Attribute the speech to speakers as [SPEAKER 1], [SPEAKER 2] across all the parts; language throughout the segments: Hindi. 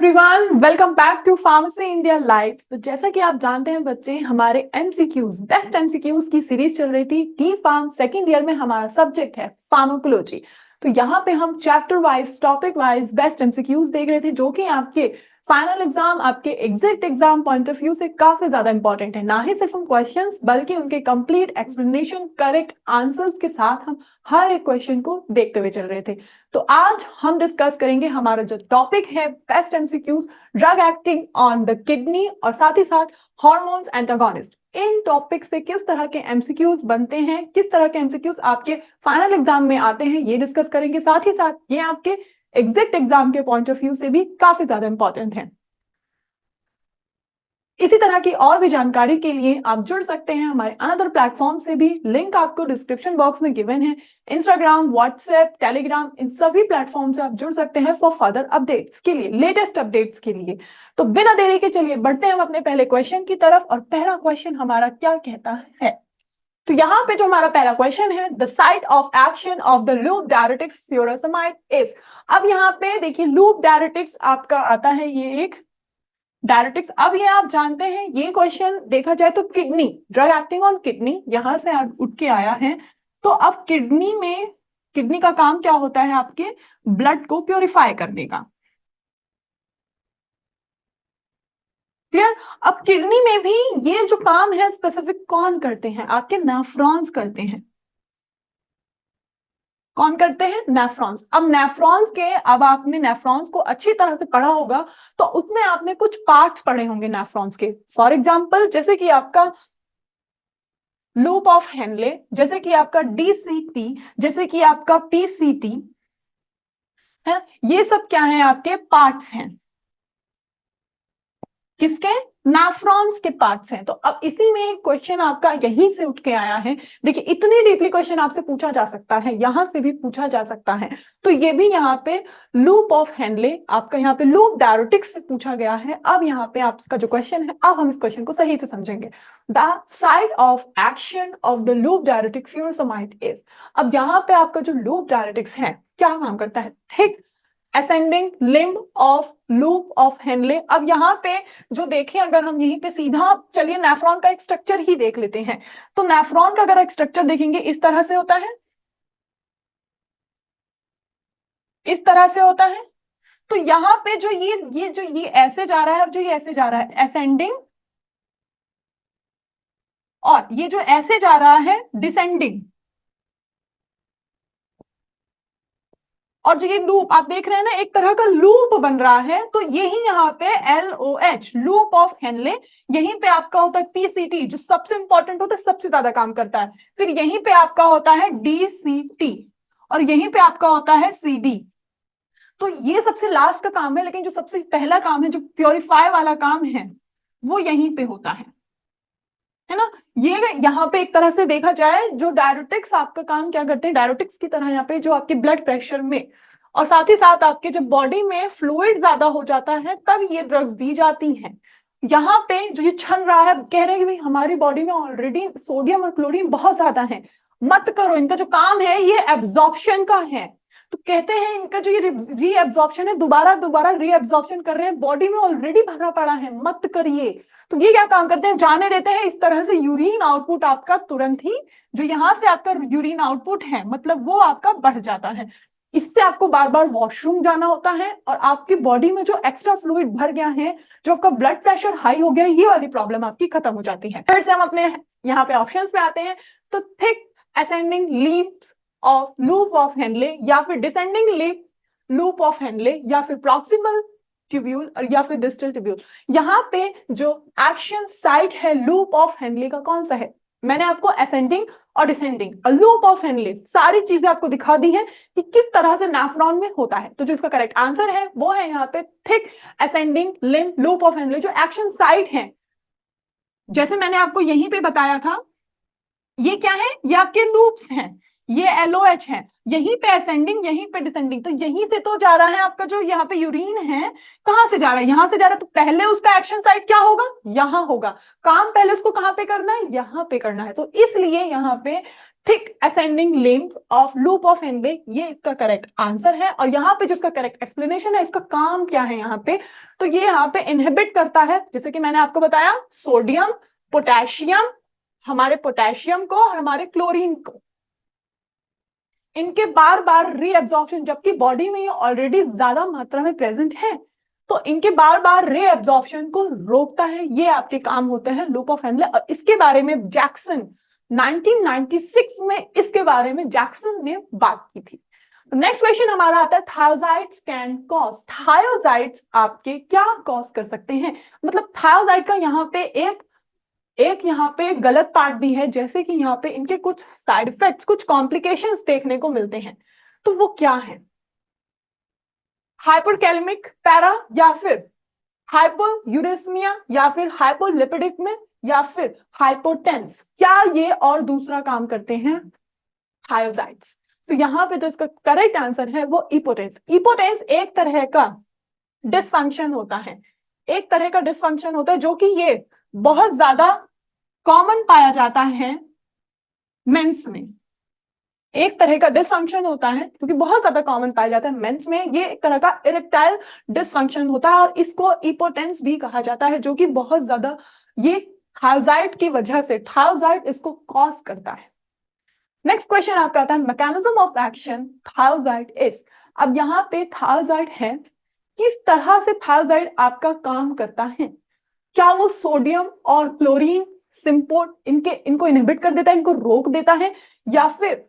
[SPEAKER 1] Everyone, welcome back to pharmacy India live. तो जैसा कि आप जानते हैं बच्चे, हमारे एमसीक्यूज बेस्ट एमसीक्यूज की सीरीज चल रही थी। डी फार्म सेकेंड ईयर में हमारा सब्जेक्ट है फार्माकोलॉजी। तो यहाँ पे हम chapter wise topic wise best MCQs देख रहे थे, जो कि आपके फाइनल एग्जाम, आपके exit exam point of view से काफी ज्यादा इंपॉर्टेंट है। ना ही सिर्फ हम क्वेश्चंस बल्कि उनके कंप्लीट एक्सप्लेनेशन, करेक्ट आंसर्स के साथ हम हर एक क्वेश्चन को देखते हुए चल रहे थे। तो आज हम डिस्कस करेंगे हमारा जो टॉपिक है best MCQs, drug acting on the kidney और साथ ही साथ हार्मोन्स एंटागोनिस्ट। इन टॉपिक से किस तरह के एमसीक्यूज बनते हैं, किस तरह के एमसीक्यूज आपके फाइनल एग्जाम में आते हैं, ये डिस्कस करेंगे। साथ ही साथ ये आपके एग्जिट एग्जाम के पॉइंट ऑफ व्यू से भी काफी ज्यादा इंपॉर्टेंट है। इसी तरह की और भी जानकारी के लिए आप जुड़ सकते हैं हमारे अनदर प्लेटफॉर्म से भी। लिंक आपको डिस्क्रिप्शन बॉक्स में गिवन है। इंस्टाग्राम, व्हाट्सएप, टेलीग्राम, इन सभी प्लेटफॉर्म से आप जुड़ सकते हैं फॉर फर्दर अपडेट्स के लिए, लेटेस्ट अपडेट्स के लिए। तो बिना देरी के चलिए बढ़ते हैं हम अपने पहले क्वेश्चन की तरफ। और पहला क्वेश्चन हमारा क्या कहता है, तो यहाँ पे जो हमारा पहला क्वेश्चन है, the site of action of the loop diuretics furosemide is. अब यहाँ पे देखिए, लूप डायरेटिक्स आपका आता है, ये एक डायरेटिक्स। अब ये आप जानते हैं, ये क्वेश्चन देखा जाए तो kidney, drug acting on kidney, यहां से उठ के आया है। तो अब किडनी में, किडनी का काम क्या होता है, आपके ब्लड को प्योरीफाई करने का। क्लियर। अब किडनी में भी ये जो काम है स्पेसिफिक कौन करते हैं, आपके नेफ्रॉन्स करते हैं। कौन करते हैं? नेफ्रॉन्स। अब नेफ्रॉन्स के, अब आपने नेफ्रॉन्स को अच्छी तरह से पढ़ा होगा तो उसमें आपने कुछ पार्ट्स पढ़े होंगे नेफ्रॉन्स के। फॉर एग्जांपल, जैसे कि आपका लूप ऑफ हेनले, जैसे कि आपका डीसीटी, जैसे कि आपका पीसीटी है। ये सब क्या है, आपके पार्ट्स हैं। किसके? नेफ्रॉन्स के पार्ट्स हैं। तो अब इसी में एक क्वेश्चन आपका यहीं से उठ के आया है। देखिए, इतनी डीपली क्वेश्चन आपसे पूछा जा सकता है, यहां से भी पूछा जा सकता है। तो ये भी यहाँ पे लूप ऑफ हेनले, आपका यहाँ पे लूप डायरेटिक्स से पूछा गया है। अब यहाँ पे आपका जो क्वेश्चन है, अब हम इस क्वेश्चन को सही से समझेंगे। The site of action of the loop diuretic furosemide is. अब यहाँ पे आपका जो लूप डायरेटिक्स है क्या काम करता है? Thick ascending limb of loop of Henley. अब यहाँ पे जो देखें, अगर हम यहीं पे सीधा चलिए नेफ्रॉन का एक स्ट्रक्चर ही देख लेते हैं। तो नेफ्रॉन का अगर एक स्ट्रक्चर देखेंगे, इस तरह से होता है, इस तरह से होता है। तो यहाँ पे जो ये ऐसे जा रहा है और जो ये ऐसे जा रहा है असेंडिंग, और ये जो ऐसे जा रहा है डिसेंडिंग। और जो ये लूप आप देख रहे हैं ना, एक तरह का लूप बन रहा है। तो यही यहाँ पे LOH, लूप ऑफ हेनले, यहीं पे आपका होता है PCT, जो सबसे इंपॉर्टेंट होता है, सबसे ज्यादा काम करता है। फिर यहीं पे आपका होता है DCT, और यहीं पे आपका होता है CD। तो ये सबसे लास्ट का काम है, लेकिन जो सबसे पहला काम है, जो प्योरीफाई वाला काम है, वो यहीं पे होता है ना। ये यहाँ पे एक तरह से देखा जाए, जो डायरेटिक्स आपका काम क्या करते हैं, डायरेटिक्स की तरह यहाँ पे जो आपके ब्लड प्रेशर में और साथ ही साथ आपके जब बॉडी में फ्लूइड ज्यादा हो जाता है, तब ये ड्रग्स दी जाती हैं। यहाँ पे जो ये छन रहा है, कह रहे हैं कि भाई हमारी बॉडी में ऑलरेडी सोडियम और क्लोरीन बहुत ज्यादा है, मत करो। इनका जो काम है ये एब्जॉर्प्शन का है। तो कहते हैं इनका जो ये रीएब्जॉर्प्शन है, दोबारा दोबारा रीएब्जॉर्प्शन कर रहे हैं, बॉडी में ऑलरेडी भरा पड़ा है, मत करिए। तो ये क्या काम करते हैं, जाने देते हैं इस तरह से यूरिन आउटपुट आपका तुरंत ही, जो यहां से आपका यूरिन आउटपुट है, मतलब वो आपका बढ़ जाता है। इससे आपको बार बार वॉशरूम जाना होता है, और आपकी बॉडी में जो एक्स्ट्रा फ्लूइड भर गया है, जो आपका ब्लड प्रेशर हाई हो गया, ये वाली प्रॉब्लम आपकी खत्म हो जाती है। फिर से हम अपने यहाँ पे ऑप्शंस पे आते हैं। तो thick ascending limbs of loop of Henle, या फिर descending limb loop of Henle, या फिर प्रॉक्सिमल ट्यूब्यूल, और या फिर डिस्टल ट्यूब्यूल। यहाँ पे जो एक्शन साइट है लूप ऑफ हेनले का, कौन सा है? मैंने आपको असेंडिंग और डिसेंडिंग और लूप ऑफ हेनले सारी चीजें आपको दिखा दी है कि किस तरह से नेफ्रॉन में होता है। तो जो इसका करेक्ट आंसर है वो है यहाँ पे thick ascending limb loop of Henley, जो एक्शन साइट है। जैसे मैंने आपको यहीं पे बताया था, ये क्या है, ये आपके लूप्स हैं, ये LOH है, यहीं पे असेंडिंग, यहीं पे डिसेंडिंग। तो यहीं से तो जा रहा है आपका जो यहाँ पे यूरिन है, कहां से जा रहा है? यहां से जा रहा है। तो पहले उसका एक्शन साइट क्या होगा? यहां होगा। काम पहले उसको कहां पे करना है? यहां पे करना है। तो इसलिए यहाँ पे thick ascending limb of loop of Henley, ये इसका करेक्ट आंसर है। और यहाँ पे जो इसका करेक्ट एक्सप्लेनेशन है, इसका काम क्या है यहाँ पे, तो ये यहाँ पे इनहिबिट करता है, जैसे कि मैंने आपको बताया, सोडियम पोटेशियम, हमारे पोटेशियम को और हमारे क्लोरीन को, इनके बार बार रीअब्जॉर्प्शन, जबकि बॉडी में ये ऑलरेडी ज्यादा मात्रा में प्रेजेंट है, तो इनके बार बार रीअब्जॉर्प्शन को रोकता है। ये आपके काम होते हैं लूप ऑफ हेनले। और इसके बारे में जैक्सन 1996 में इसके बारे में जैक्सन ने बात की थी। नेक्स्ट क्वेश्चन हमारा आता है, थायोजाइड्स कैन कॉज, थायोजाइड्स आपके क्या कॉज कर सकते हैं। मतलब थायोजाइड का यहाँ पे एक यहाँ पे गलत पार्ट भी है, जैसे कि यहाँ पे इनके कुछ साइड इफेक्ट्स, कुछ कॉम्प्लिकेशंस देखने को मिलते हैं। तो वो क्या है, हाइपरकैलेमिक पैरा, या फिर हाइपोयूरेसिमिया, या फिर हाइपोलिपिडिकमिया, या फिर हाइपोटेंस, क्या ये और दूसरा काम करते हैं थायोजाइड्स। तो यहाँ पे जो इसका करेक्ट आंसर है वो इपोटेंस। इपोटेंस एक तरह का डिसफंक्शन होता है, एक तरह का डिसफंक्शन होता है, जो कि ये बहुत ज्यादा कॉमन पाया जाता है मेंस में। एक तरह का डिसफंक्शन होता है क्योंकि बहुत ज्यादा कॉमन पाया जाता है मेंस में, ये एक तरह का इरेक्टाइल डिसफंक्शन होता है और इसको इपोटेंस भी कहा जाता है, जो कि बहुत ज्यादा ये थायोजाइड की वजह से, थायोजाइड इसको कॉज करता है। नेक्स्ट क्वेश्चन आपका आता है, मैकेनिज्म ऑफ एक्शन थायोजाइड इज। अब यहाँ पे थायोजाइड है, किस तरह से थायोजाइड आपका काम करता है, क्या वो सोडियम और क्लोरीन सिंपोर्ट इनको इनहिबिट कर देता है, इनको रोक देता है, या फिर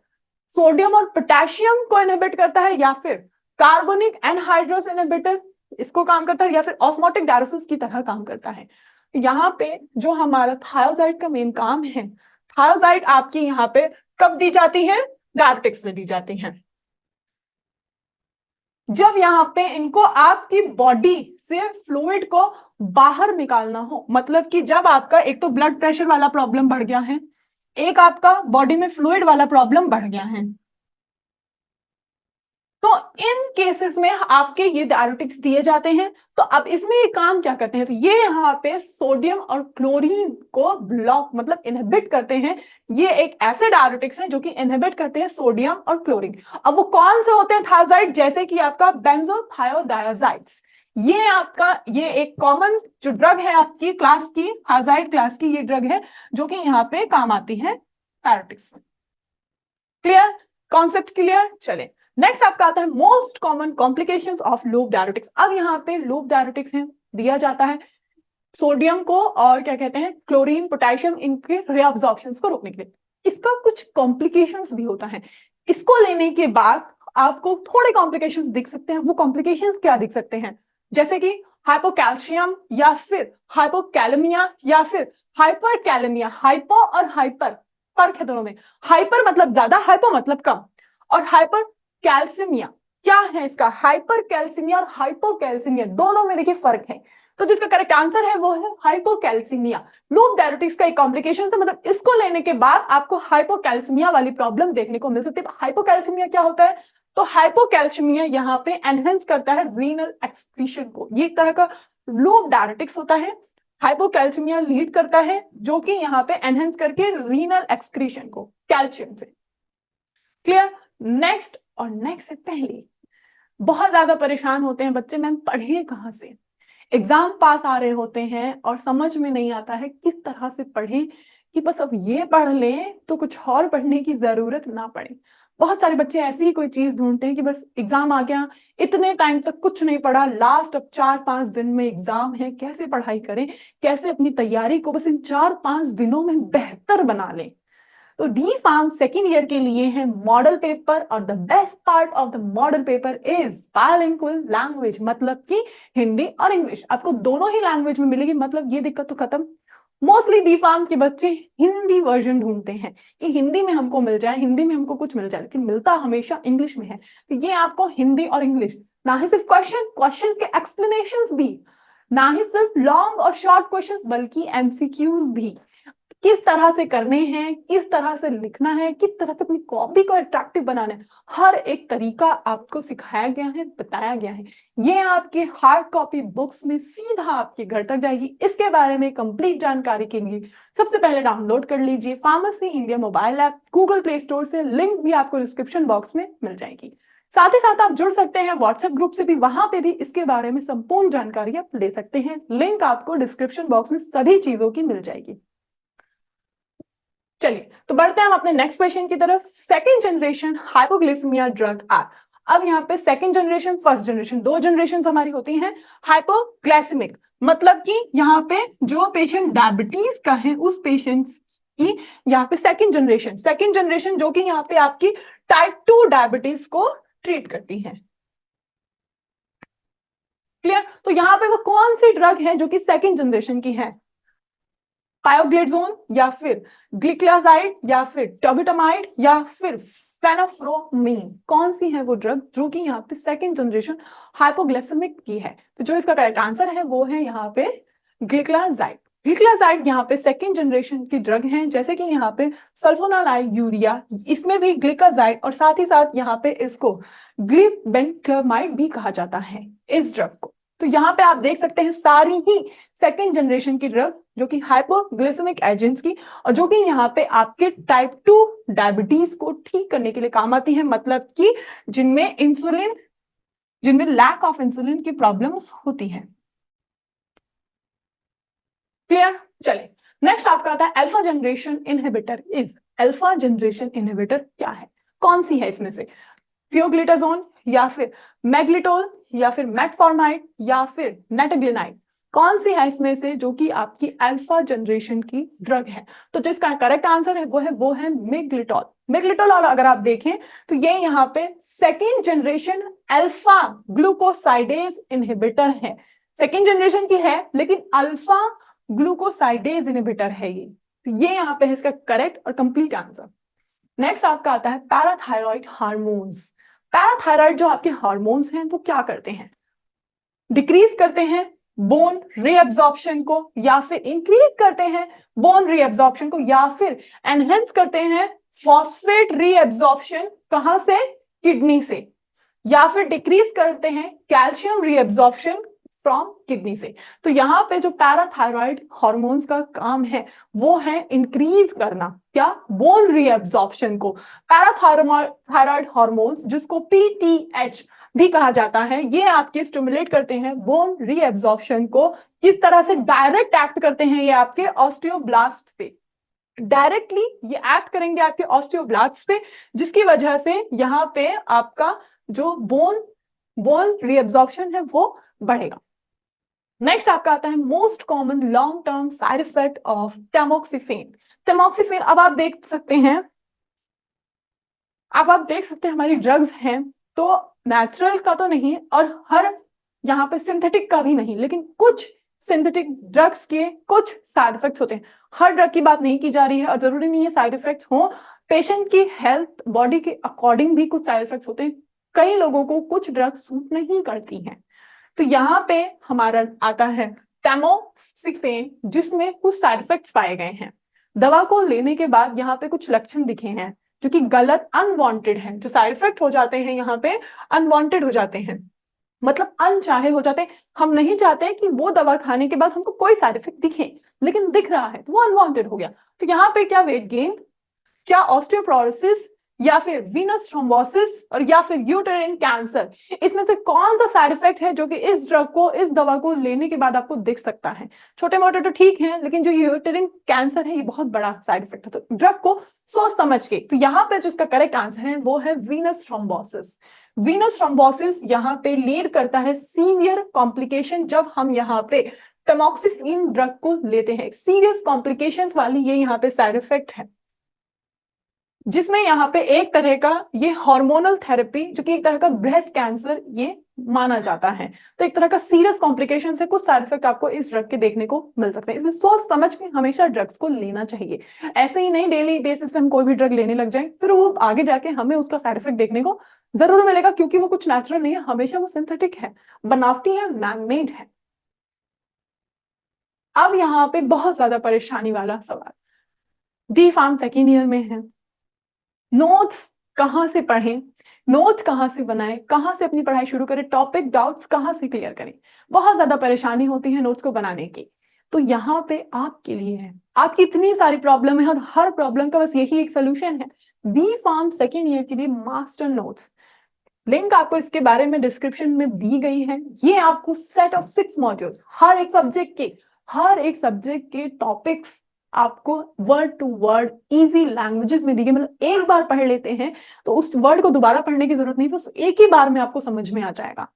[SPEAKER 1] सोडियम और पोटेशियम को इनहिबिट करता है, या फिर कार्बोनिक एनहाइड्रस इनहिबिटर इसको काम करता है, या फिर ऑस्मोटिक डायरेसिस की तरह काम करता है। यहाँ पे जो हमारा थायोजाइड का मेन काम है, थायोजाइड आपकी यहाँ पे कब दी जाती है, डायरेटिक्स में दी जाती है। जब यहाँ पे इनको आपकी बॉडी से फ्लूइड को बाहर निकालना हो, मतलब कि जब आपका एक तो ब्लड प्रेशर वाला प्रॉब्लम बढ़ गया है, एक आपका बॉडी में फ्लूइड वाला प्रॉब्लम बढ़ गया है, तो इन केसेस में आपके ये डायरेटिक्स दिए जाते हैं। तो अब इसमें ये काम क्या करते हैं, तो ये यहाँ पे सोडियम और क्लोरीन को ब्लॉक मतलब इनहिबिट करते हैं। ये एक ऐसे डायरेटिक्स हैं जो कि इनहिबिट करते हैं सोडियम और क्लोरीन। अब वो कौन से होते हैं थायोजाइड, जैसे कि आपका बेंजोथायोडायाजाइड्स, ये आपका ये एक कॉमन जो ड्रग है आपकी क्लास की, थायोजाइड क्लास की ये ड्रग है जो कि यहाँ पे काम आती है डायरेटिक्स में। Clear, concept clear. चले नेक्स्ट आपका आता है most common complications of loop diuretics. अब यहाँ पे लूप डायरेटिक्स है दिया जाता है सोडियम को और क्या कहते हैं क्लोरीन पोटेशियम इनके रीअब्जॉर्प्शन को रोकने के लिए। इसका कुछ कॉम्प्लिकेशंस भी होता है, इसको लेने के बाद आपको थोड़े कॉम्प्लिकेशंस दिख सकते हैं। वो कॉम्प्लिकेशंस क्या दिख सकते हैं, जैसे कि हाइपोकैल्शियम, या फिर हाइपोकैलेमिया, या फिर हाइपरकैलेमिया। हाइपो और हाइपर फर्क है दोनों में, हाइपर मतलब ज्यादा, हाइपो मतलब कम। और हाइपर कैल्सिमिया क्या है इसका, हाइपर कैल्सिमिया और हाइपोकैल्सिमिया दोनों में देखिए फर्क है। तो जिसका करेक्ट आंसर है वो है हाइपोकैल्सिमिया। लूप डायरेटिक्स का एक कॉम्प्लिकेशन है, मतलब इसको लेने के बाद आपको हाइपोकैल्सिमिया वाली प्रॉब्लम देखने को मिल सकती है। हाइपोकैल्सिमिया क्या होता है, तो हाइपोकैल्सिमिया यहाँ पे एनहेंस करता है रीनल एक्सक्रीशन को। ये एक तरह का लूप डायरेटिक्स होता है, हाइपोकैल्सिमिया लीड करता है जो कि यहाँ पे एनहेंस करके रीनल एक्सक्रीशन को कैल्शियम से। क्लियर। नेक्स्ट, और नेक्स्ट से पहले बहुत ज्यादा परेशान होते हैं बच्चे, मैम पढ़े कहां से, एग्जाम पास आ रहे होते हैं और समझ में नहीं आता है किस तरह से पढ़े कि बस अब ये पढ़ लें तो कुछ और पढ़ने की जरूरत ना पड़े। बहुत सारे बच्चे ऐसी ही कोई चीज ढूंढते हैं कि बस एग्जाम आ गया, इतने टाइम तक कुछ नहीं पढ़ा, लास्ट अब 4-5 दिन में एग्जाम है, कैसे पढ़ाई करें, कैसे अपनी तैयारी को बस इन 4-5 दिनों में बेहतर बना लें। तो डी फार्म सेकेंड ईयर के लिए है मॉडल पेपर, और the best part of the model paper is bilingual language, मतलब कि हिंदी और इंग्लिश आपको दोनों ही लैंग्वेज में मिलेगी। मतलब ये दिक्कत तो खत्म। मोस्टली डी फार्म के बच्चे हिंदी वर्जन ढूंढते हैं कि हिंदी में हमको मिल जाए, हिंदी में हमको कुछ मिल जाए, लेकिन मिलता हमेशा इंग्लिश में है। तो ये आपको हिंदी और इंग्लिश, ना ही सिर्फ क्वेश्चन के एक्सप्लेनेशन भी, ना ही सिर्फ लॉन्ग और शॉर्ट क्वेश्चन बल्कि एमसीक्यूज भी, किस तरह से करने हैं, किस तरह से लिखना है, किस तरह से अपनी कॉपी को अट्रैक्टिव बनाना है, हर एक तरीका आपको सिखाया गया है, बताया गया है। ये आपके हार्ड कॉपी बुक्स में सीधा आपके घर तक जाएगी। इसके बारे में कंप्लीट जानकारी के लिए सबसे पहले डाउनलोड कर लीजिए pharmacy India mobile app Google play store से, लिंक भी आपको डिस्क्रिप्शन बॉक्स में मिल जाएगी। साथ ही साथ आप जुड़ सकते हैं व्हाट्सएप ग्रुप से भी, वहां पे भी इसके बारे में संपूर्ण जानकारी आप ले सकते हैं। लिंक आपको डिस्क्रिप्शन बॉक्स में सभी चीजों की मिल जाएगी। चलिए तो बढ़ते हैं हम अपने नेक्स्ट क्वेश्चन की तरफ। Second generation hypoglycaemia drug are. अब यहाँ पे सेकंड जनरेशन, फर्स्ट जनरेशन, दो जनरेशन हमारी होती हैं। हाइपोग्लाइसेमिक मतलब कि यहाँ पे जो पेशेंट डायबिटीज का है उस पेशेंट की यहाँ पे सेकंड जनरेशन जो कि यहाँ पे आपकी टाइप 2 डायबिटीज को ट्रीट करती है। क्लियर? तो यहाँ पे वो कौन सी ड्रग है जो कि सेकंड जनरेशन की है? पायोग्लिडजोन या फिर ग्लिक्लाजाइड या फिर टोबुटामाइड या फिर फेनोफ्रोमीन, कौन सी है वो ड्रग जो कि यहाँ पे सेकंड जनरेशन हाइपोग्लाइसेमिक की है? तो जो इसका करेक्ट आंसर है वो है यहाँ पे ग्लिक्लाजाइड। ग्लिक्लाजाइड यहाँ पे सेकंड जनरेशन की ड्रग है, जैसे कि यहाँ पे सल्फोनालाइड यूरिया, इसमें भी ग्लिकाजाइड और साथ ही साथ यहाँ पे इसको ग्लिबेंक्लमाइड भी कहा जाता है इस ड्रग को। तो यहाँ पे आप देख सकते हैं सारी ही सेकेंड जनरेशन की ड्रग जो कि हाइपोग्लिसेमिक एजेंट्स की, और जो कि यहाँ पे आपके टाइप 2 डायबिटीज को ठीक करने के लिए काम आती है, मतलब कि जिनमें लैक ऑफ इंसुलिन की प्रॉब्लम्स होती है। क्लियर? चलिए नेक्स्ट आपका आता है alpha generation inhibitor is. Alpha generation inhibitor क्या है, कौन सी है इसमें से? प्योग्लिटाजोन या फिर मैग्लिटोल या फिर मेटफॉर्माइड या फिर नेटाग्लिनाइड, कौन सी है इसमें से जो कि आपकी अल्फा जनरेशन की ड्रग है? तो जिसका करेक्ट आंसर है वो है मेग्लिटोल। मेग्लिटोल, और अगर आप देखें तो ये यहाँ पे second generation alpha glucosidase inhibitor है। सेकेंड जनरेशन की है लेकिन अल्फा ग्लूकोसाइडेज इनहिबिटर है ये। तो ये यहाँ पे है इसका करेक्ट और कंप्लीट आंसर। नेक्स्ट आपका आता है पैराथायरॉइड हार्मोन्स। पैराथायरॉइड जो आपके हार्मोन्स हैं वो क्या करते हैं? डिक्रीज करते हैं बोन रीअब्जॉर्प्शन को, या फिर इंक्रीज करते हैं बोन रीअब्जॉर्प्शन को, या फिर एनहेंस करते हैं फॉस्फेट रीअब्जॉर्प्शन, कहां से? किडनी से, या फिर डिक्रीज करते हैं कैल्शियम रीअब्जॉर्प्शन फ्रॉम किडनी से। तो यहाँ पे जो पैराथायरॉइड हार्मोन्स का काम है वो है इंक्रीज करना, क्या? बोन रीअब्जॉर्प्शन को। पैराथायरॉइड हार्मोन्स जिसको पीटीएच भी कहा जाता है, ये आपके स्टिमुलेट करते हैं बोन रीअब्जॉर्प्शन को। किस तरह से? डायरेक्ट एक्ट करते हैं ये आपके ऑस्टियोब्लास्ट पे, डायरेक्टली ये एक्ट करेंगे आपके ऑस्टियोब्लास्ट पे, जिसकी वजह से यहाँ पे आपका जो बोन रीअब्जॉर्प्शन है वो बढ़ेगा। नेक्स्ट आपका आता है most common long term side effect of tamoxifen. Tamoxifen अब आप देख सकते हैं, हमारी ड्रग्स हैं तो नेचुरल का तो नहीं और हर यहाँ पे सिंथेटिक का भी नहीं, लेकिन कुछ सिंथेटिक ड्रग्स के कुछ साइड इफेक्ट्स होते हैं। हर ड्रग की बात नहीं की जा रही है और जरूरी नहीं है साइड इफेक्ट्स हो, पेशेंट की हेल्थ बॉडी के अकॉर्डिंग भी कुछ साइड इफेक्ट्स होते हैं। कई लोगों को कुछ ड्रग्स सूट नहीं करती हैं, तो यहाँ पे हमारा आता है टैमोक्सिफेन, जिसमें कुछ साइड इफेक्ट्स पाए गए हैं। दवा को लेने के बाद यहाँ पे कुछ लक्षण दिखे हैं जो कि गलत, अनवांटेड है। जो साइड इफेक्ट हो जाते हैं यहाँ पे अनवांटेड हो जाते हैं, मतलब अनचाहे हो जाते हैं। हम नहीं चाहते कि वो दवा खाने के बाद हमको कोई साइड इफेक्ट दिखे, लेकिन दिख रहा है तो वो अनवांटेड हो गया। तो यहाँ पे क्या? वेट गेन, क्या ऑस्टियोपोरोसिस, या फिर वीनस थ्रोम्बोसिस, और या फिर यूटेरिन कैंसर, इसमें से कौन सा साइड इफेक्ट है जो कि इस ड्रग को, इस दवा को लेने के बाद आपको दिख सकता है? छोटे मोटे तो ठीक है, लेकिन जो यूटेरिन कैंसर है ये बहुत बड़ा साइड इफेक्ट है, तो ड्रग को सोच समझ के। तो यहाँ पे जो इसका करेक्ट आंसर है वो है वीनस थ्रोम्बोसिस। वीनस थ्रोम्बोसिस यहाँ पे लीड करता है सीवियर कॉम्प्लिकेशन जब हम यहाँ पे टैमोक्सिफेन ड्रग को लेते हैं। सीरियस कॉम्प्लिकेशंस वाली ये यहाँ पे साइड इफेक्ट है, जिसमें यहाँ पे एक तरह का ये हार्मोनल थेरेपी, जो कि एक तरह का ब्रेस्ट कैंसर ये माना जाता है। तो एक तरह का सीरियस कॉम्प्लिकेशन से कुछ साइड इफेक्ट आपको इस ड्रग के देखने को मिल सकते हैं, इसलिए सोच समझ के हमेशा ड्रग्स को लेना चाहिए। ऐसे ही नहीं डेली बेसिस पे हम कोई भी ड्रग लेने लग जाए, फिर वो आगे जाके हमें उसका साइड इफेक्ट देखने को जरूर मिलेगा, क्योंकि वो कुछ नेचुरल नहीं है, हमेशा वो सिंथेटिक है, बनावटी है, मैनमेड है। अब यहाँ पे बहुत ज्यादा परेशानी वाला सवाल, डी फार्म सेकेंड ईयर में है। नोट्स कहाँ से पढ़ें, नोट्स कहाँ से बनाएं, कहाँ से अपनी पढ़ाई शुरू करें, टॉपिक डाउट्स कहाँ से क्लियर करें, बहुत ज्यादा परेशानी होती है नोट्स को बनाने की। तो यहाँ पे आपके लिए है, आपकी इतनी सारी प्रॉब्लम है और हर प्रॉब्लम का बस यही एक सोल्यूशन है, बी फार्म सेकेंड ईयर के लिए मास्टर नोट्स। लिंक आपको इसके बारे में डिस्क्रिप्शन में दी गई है। ये आपको सेट ऑफ 6 मॉड्यूल्स, हर एक सब्जेक्ट के टॉपिक्स आपको word to word easy languages में दी गई, मतलब एक बार पढ़ लेते हैं तो उस वर्ड को दोबारा पढ़ने की जरूरत नहीं, बस एक ही बार में आपको समझ में आ जाएगा।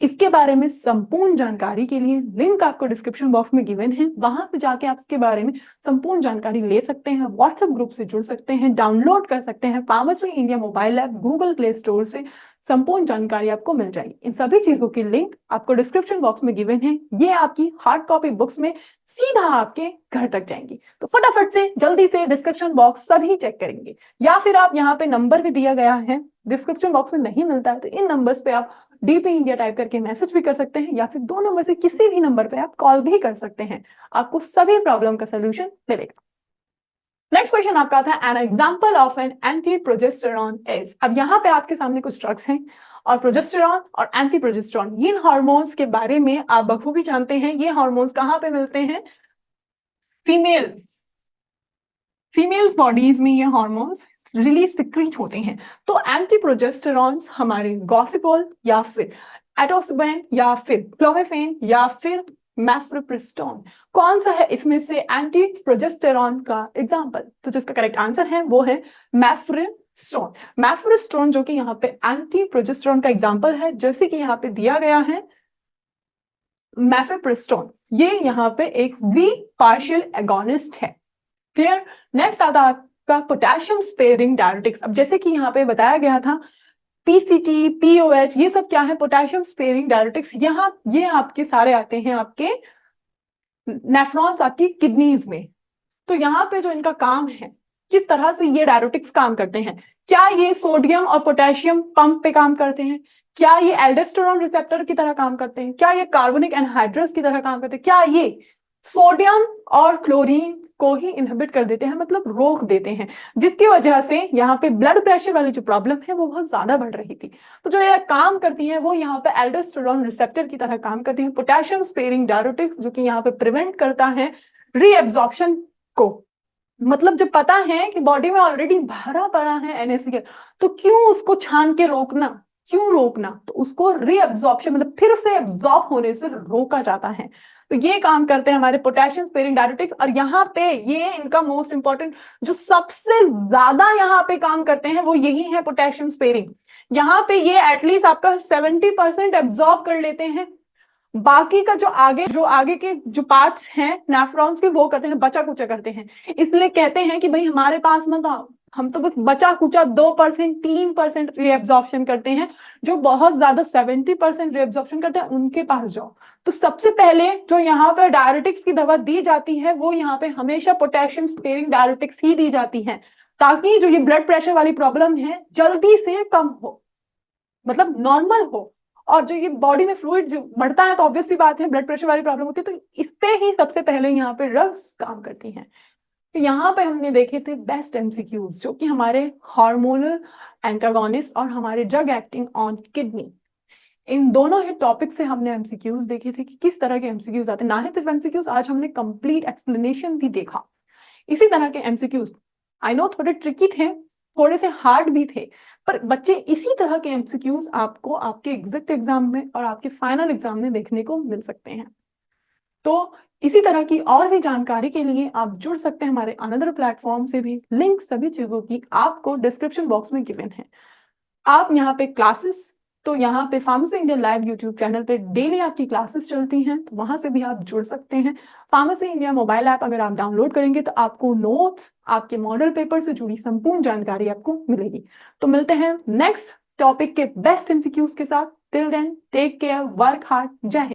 [SPEAKER 1] इसके बारे में संपूर्ण जानकारी के लिए लिंक आपको डिस्क्रिप्शन बॉक्स में गिवन है, वहां से जाके आप इसके बारे में संपूर्ण जानकारी ले सकते हैं, व्हाट्सएप ग्रुप से जुड़ सकते हैं, डाउनलोड कर सकते हैं pharmacy India mobile app Google play store से, संपूर्ण जानकारी आपको मिल जाएगी। इन सभी चीजों की लिंक आपको डिस्क्रिप्शन बॉक्स में गिवन है, ये आपकी हार्ड कॉपी बुक्स में सीधा आपके घर तक जाएंगी। तो फटाफट से जल्दी से डिस्क्रिप्शन बॉक्स सभी चेक करेंगे, या फिर आप यहाँ पे नंबर भी दिया गया है, डिस्क्रिप्शन बॉक्स में नहीं मिलता है तो इन नंबर्स पे आप डीपी इंडिया टाइप करके मैसेज भी कर सकते हैं, या फिर दो नंबर से किसी भी नंबर पे आप कॉल भी कर सकते हैं, आपको सभी प्रॉब्लम का सोल्यूशन मिलेगा। नेक्स्ट क्वेश्चन आपका था an example of an anti progesterone is. अब यहाँ पे आपके सामने कुछ ड्रग्स हैं और प्रोजेस्टेरॉन और एंटी प्रोजेस्टेरॉन, इन हार्मोन्स के बारे में आप बखूबी जानते हैं। ये हार्मोन्स कहाँ पे मिलते हैं, फीमेल्स बॉडीज में ये हार्मोन्स रिलीज सिक्रीट होते हैं। तो एंटी प्रोजेस्टेरॉन्स हमारे गॉसिपोल या फिर एटोसबेन या फिर क्लोमिफेन या फिर मैफ्रोप्रिस्टोन, कौन सा है इसमें से एंटी प्रोजेस्टेरॉन का एग्जांपल? तो जिसका करेक्ट आंसर है वो है मैफ्रोस्टोन। मैफ्रोस्टोन जो कि यहाँ पे एंटी प्रोजेस्टेरॉन का एग्जांपल है, जैसे कि यहाँ पे दिया गया है मैफ्रोप्रिस्टोन, ये यहाँ पे एक वीक पार्शियल एगोनिस्ट है। क्लियर। नेक्स्ट आता है आपका पोटेशियम स्पेयरिंग डायरेटिक्स। अब जैसे कि यहाँ पे बताया गया था पीसीटी, पीओएच, ये सब क्या है, पोटेशियम स्पेयरिंग डायरेटिक्स। यहाँ ये आपके सारे आते हैं आपके नेफ्रॉन्स आपकी किडनीज में। तो यहाँ पे जो इनका काम है, किस तरह से ये डायरेटिक्स काम करते हैं, क्या ये सोडियम और पोटेशियम पंप पे काम करते हैं, क्या ये एल्डोस्टेरोन रिसेप्टर की तरह काम करते हैं, क्या ये कार्बनिक एनहाइड्रस की तरह काम करते हैं, क्या ये सोडियम और क्लोरीन को ही इनहिबिट कर देते हैं, मतलब रोक देते हैं, जिसकी वजह से यहाँ पे ब्लड प्रेशर वाली जो प्रॉब्लम है वो बहुत ज्यादा बढ़ रही थी। तो जो ये काम करती है वो यहाँ पे एल्डोस्टेरोन रिसेप्टर की तरह काम करती है। पोटेशियम स्पेयरिंग डायरेटिक्स जो कि यहाँ पे प्रिवेंट करता है रीएब्जॉर्प्शन को, मतलब जब पता है कि बॉडी में ऑलरेडी भरा पड़ा है NaCl, तो क्यों उसको छान के रोकना, क्यों रोकना, तो उसको रीअब्जॉर्प्शन मतलब फिर से एब्जॉर्ब होने से रोका जाता है। तो ये काम करते हैं हमारे पोटेशियम स्पेयरिंग डायरेटिक्स। और यहाँ पे ये इनका मोस्ट इंपॉर्टेंट जो सबसे ज्यादा यहाँ पे काम करते हैं वो यही है पोटेशियम स्पेयरिंग। यहाँ पे ये एटलीस्ट आपका 70% एब्जॉर्ब कर लेते हैं, बाकी का जो आगे के जो पार्ट्स हैं नेफ्रॉन्स के वो करते हैं, बचा कुचा करते हैं। इसलिए कहते हैं कि भाई हमारे पास मत आओ, हम तो बस बचा कुचा 2% 3% रीएब्जॉर्प्शन करते हैं, जो बहुत ज्यादा 70% रीएब्जॉर्प्शन करते हैं उनके पास जाओ। तो सबसे पहले जो यहाँ पे डायरेटिक्स की दवा दी जाती है वो यहाँ पे हमेशा पोटेशियम स्पेयरिंग डायरेटिक्स ही दी जाती है, ताकि जो ये ब्लड प्रेशर वाली प्रॉब्लम है जल्दी से कम हो, मतलब नॉर्मल हो। और जो ये बॉडी में फ्लूइड जो बढ़ता है तो ऑब्वियस सी बात है ब्लड प्रेशर वाली प्रॉब्लम होती है, तो इस पे ही सबसे पहले यहाँ पे ड्रग्स काम करती हैं। तो यहाँ पे हमने देखे थे बेस्ट एमसीक्यूज जो कि हमारे हार्मोनल एंटागोनिस्ट और हमारे ड्रग एक्टिंग ऑन किडनी, इन दोनों ही टॉपिक से हमने एमसीक्यूज देखे थे कि किस तरह के एमसीक्यूज आते हैं। ना ही सिर्फ एमसीक्यूज, आज हमने कंप्लीट एक्सप्लेनेशन भी देखा। इसी तरह के एमसीक्यूज आई नो थोड़े ट्रिकी थे, थोड़े से हार्ड भी थे, पर बच्चे इसी तरह के एमसीक्यूज आपको आपके एग्जैक्ट एग्जाम में और आपके फाइनल एग्जाम में देखने को मिल सकते हैं। तो इसी तरह की और भी जानकारी के लिए आप जुड़ सकते हैं हमारे अनदर प्लेटफॉर्म से भी, लिंक सभी चीजों की आपको डिस्क्रिप्शन बॉक्स में गिवन है। आप यहाँ पे क्लासेस, तो यहाँ पे pharmacy India live YouTube channel पे डेली आपकी क्लासेस चलती हैं, तो वहां से भी आप जुड़ सकते हैं। फार्मेसी इंडिया मोबाइल ऐप अगर आप डाउनलोड करेंगे तो आपको नोट्स, आपके मॉडल पेपर से जुड़ी संपूर्ण जानकारी आपको मिलेगी। तो मिलते हैं नेक्स्ट टॉपिक के बेस्ट एमसीक्यूज के साथ। Till then take care, work hard, जय हिंद।